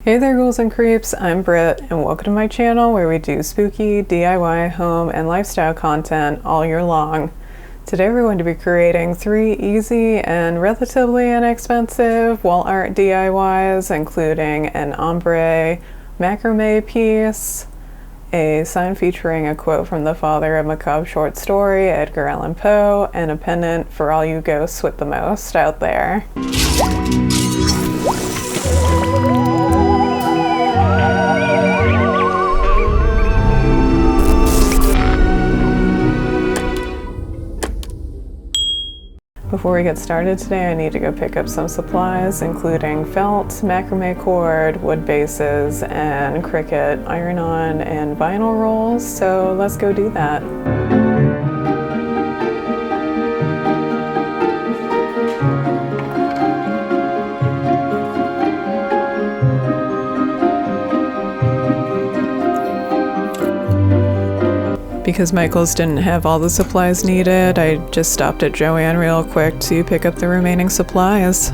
Hey there ghouls and creeps, I'm Brit and welcome to my channel where we do spooky, DIY, home, and lifestyle content all year long. Today we're going to be creating 3 easy and relatively inexpensive wall art DIYs, including an ombre macrame piece, a sign featuring a quote from the father of macabre short story, Edgar Allan Poe, and a pennant for all you ghosts with the most out there. Before we get started today, I need to go pick up some supplies, including felt, macrame cord, wood bases, and Cricut iron-on and vinyl rolls, so let's go do that. Because Michael's didn't have all the supplies needed, I just stopped at Joann real quick to pick up the remaining supplies.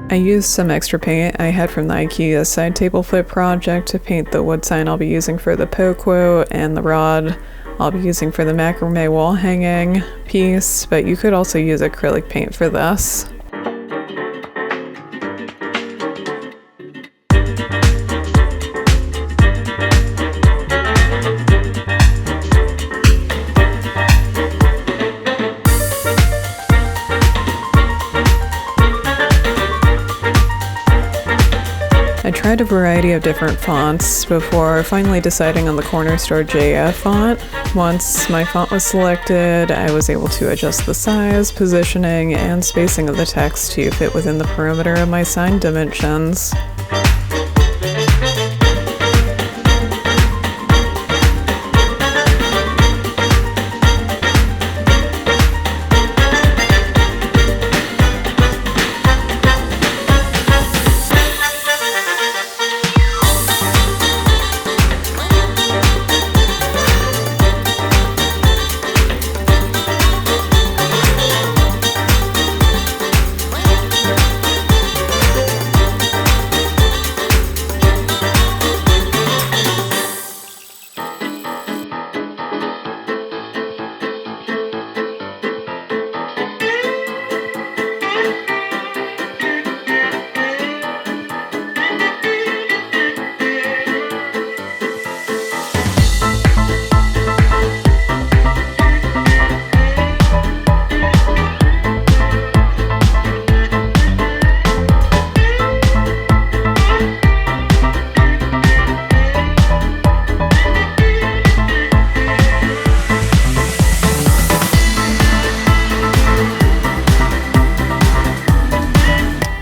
I used some extra paint I had from the IKEA side table flip project to paint the wood sign I'll be using for the Poe quote and the rod I'll be using for the macrame wall hanging piece, but you could also use acrylic paint for this. I tried a variety of different fonts before finally deciding on the corner store JF font. Once my font was selected, I was able to adjust the size, positioning, and spacing of the text to fit within the perimeter of my sign dimensions.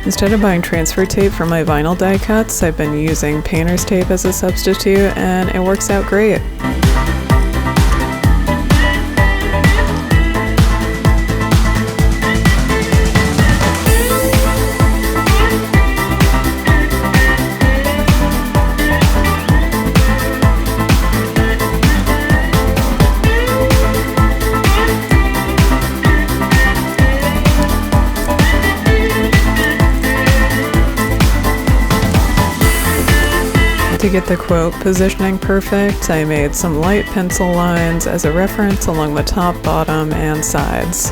Instead of buying transfer tape for my vinyl die cuts, I've been using painter's tape as a substitute, and it works out great. To get the quote positioning perfect, I made some light pencil lines as a reference along the top, bottom, and sides.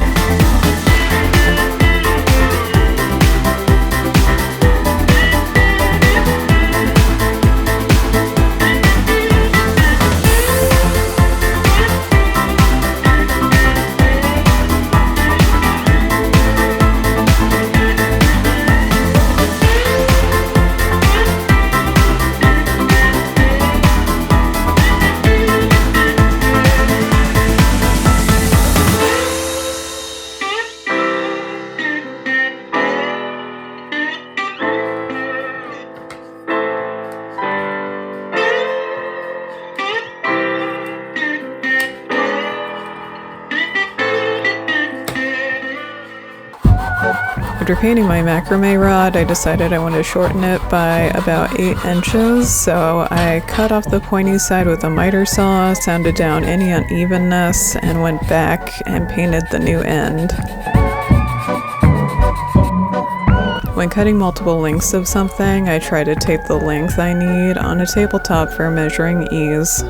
After painting my macrame rod, I decided I wanted to shorten it by about 8 inches, so I cut off the pointy side with a miter saw, sanded down any unevenness, and went back and painted the new end. When cutting multiple lengths of something, I try to tape the length I need on a tabletop for measuring ease.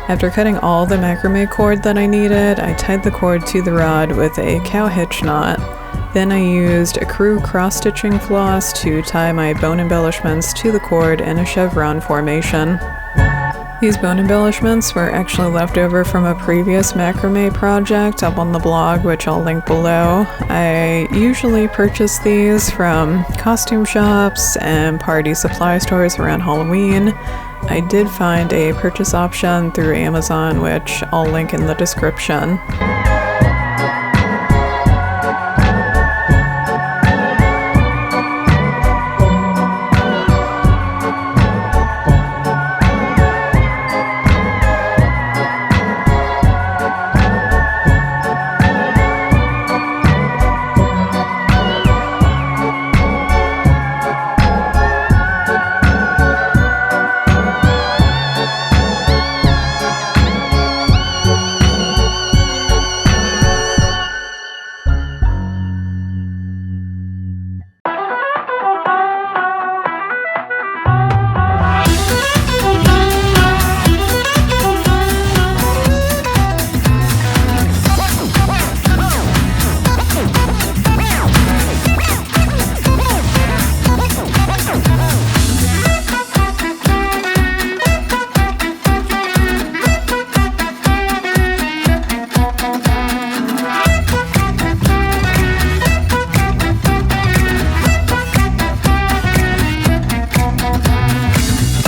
After cutting all the macrame cord that I needed, I tied the cord to the rod with a cow hitch knot. Then I used ECRU cross-stitching floss to tie my bone embellishments to the cord in a chevron formation. These bone embellishments were actually left over from a previous macrame project up on the blog, which I'll link below. I usually purchase these from costume shops and party supply stores around Halloween. I did find a purchase option through Amazon, which I'll link in the description.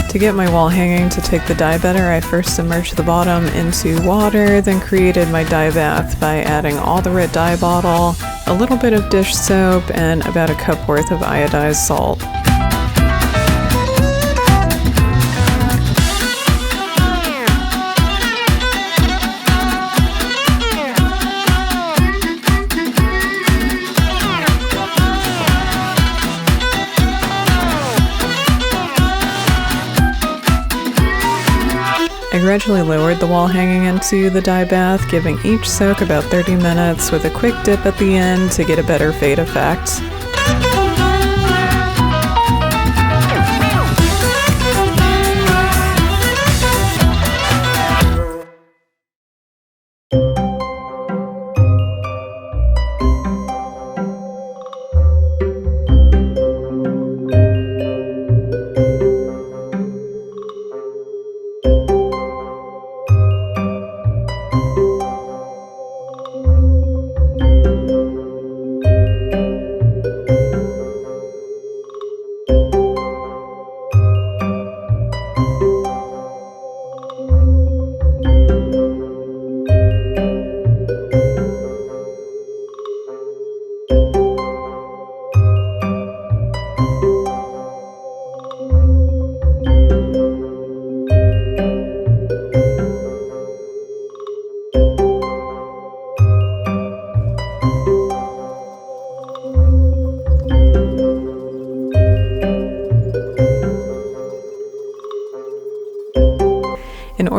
To get my wall hanging to take the dye better, I first submerged the bottom into water, then created my dye bath by adding all the RIT dye bottle, a little bit of dish soap, and about a cup worth of iodized salt. I gradually lowered the wall hanging into the dye bath, giving each soak about 30 minutes with a quick dip at the end to get a better fade effect.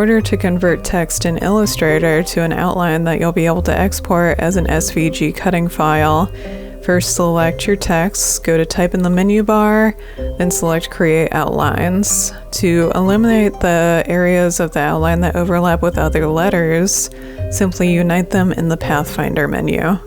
order to convert text in Illustrator to an outline that you'll be able to export as an SVG cutting file, first select your text, go to type in the menu bar, then select Create Outlines. To eliminate the areas of the outline that overlap with other letters, simply unite them in the Pathfinder menu.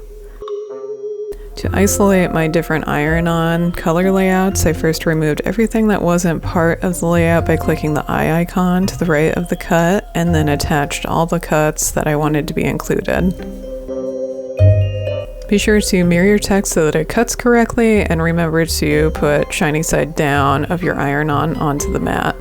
To isolate my different iron-on color layouts, I first removed everything that wasn't part of the layout by clicking the eye icon to the right of the cut, and then attached all the cuts that I wanted to be included. Be sure to mirror your text so that it cuts correctly, and remember to put shiny side down of your iron-on onto the mat.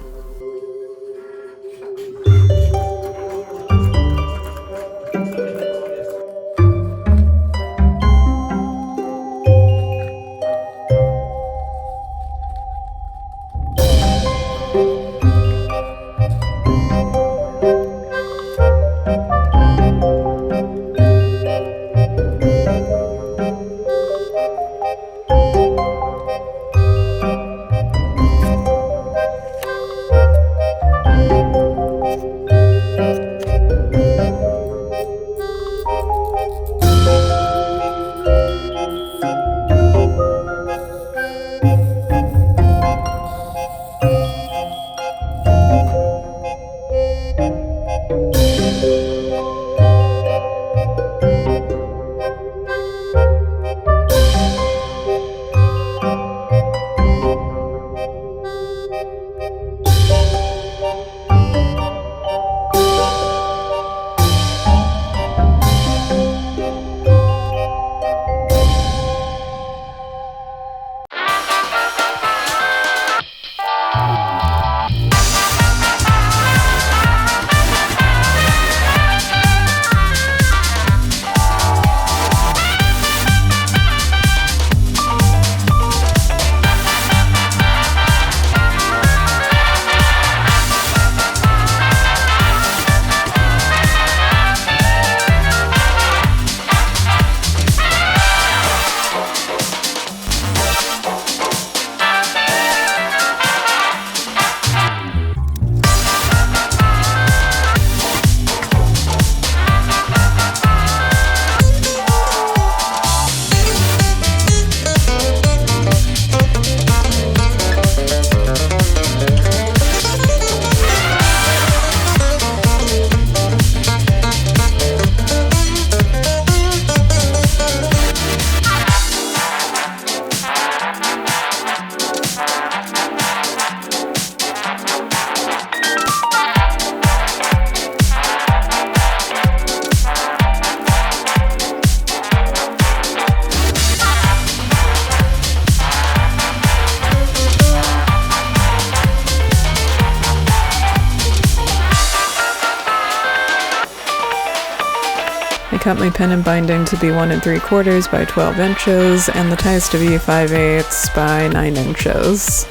Cut my pennant binding to be 1 3/4 by 12 inches and the ties to be 5/8 by 9 inches.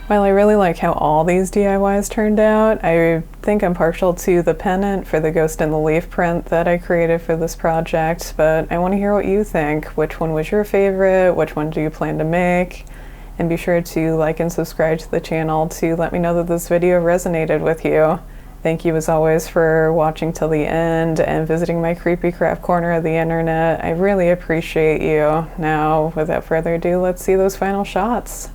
While I really like how all these DIYs turned out, I think I'm partial to the pennant for the ghost in the leaf print that I created for this project, but I want to hear what you think. Which one was your favorite? Which one do you plan to make? And be sure to like and subscribe to the channel to let me know that this video resonated with you. Thank you as always for watching till the end and visiting my creepy craft corner of the internet. I really appreciate you. Now, without further ado, let's see those final shots.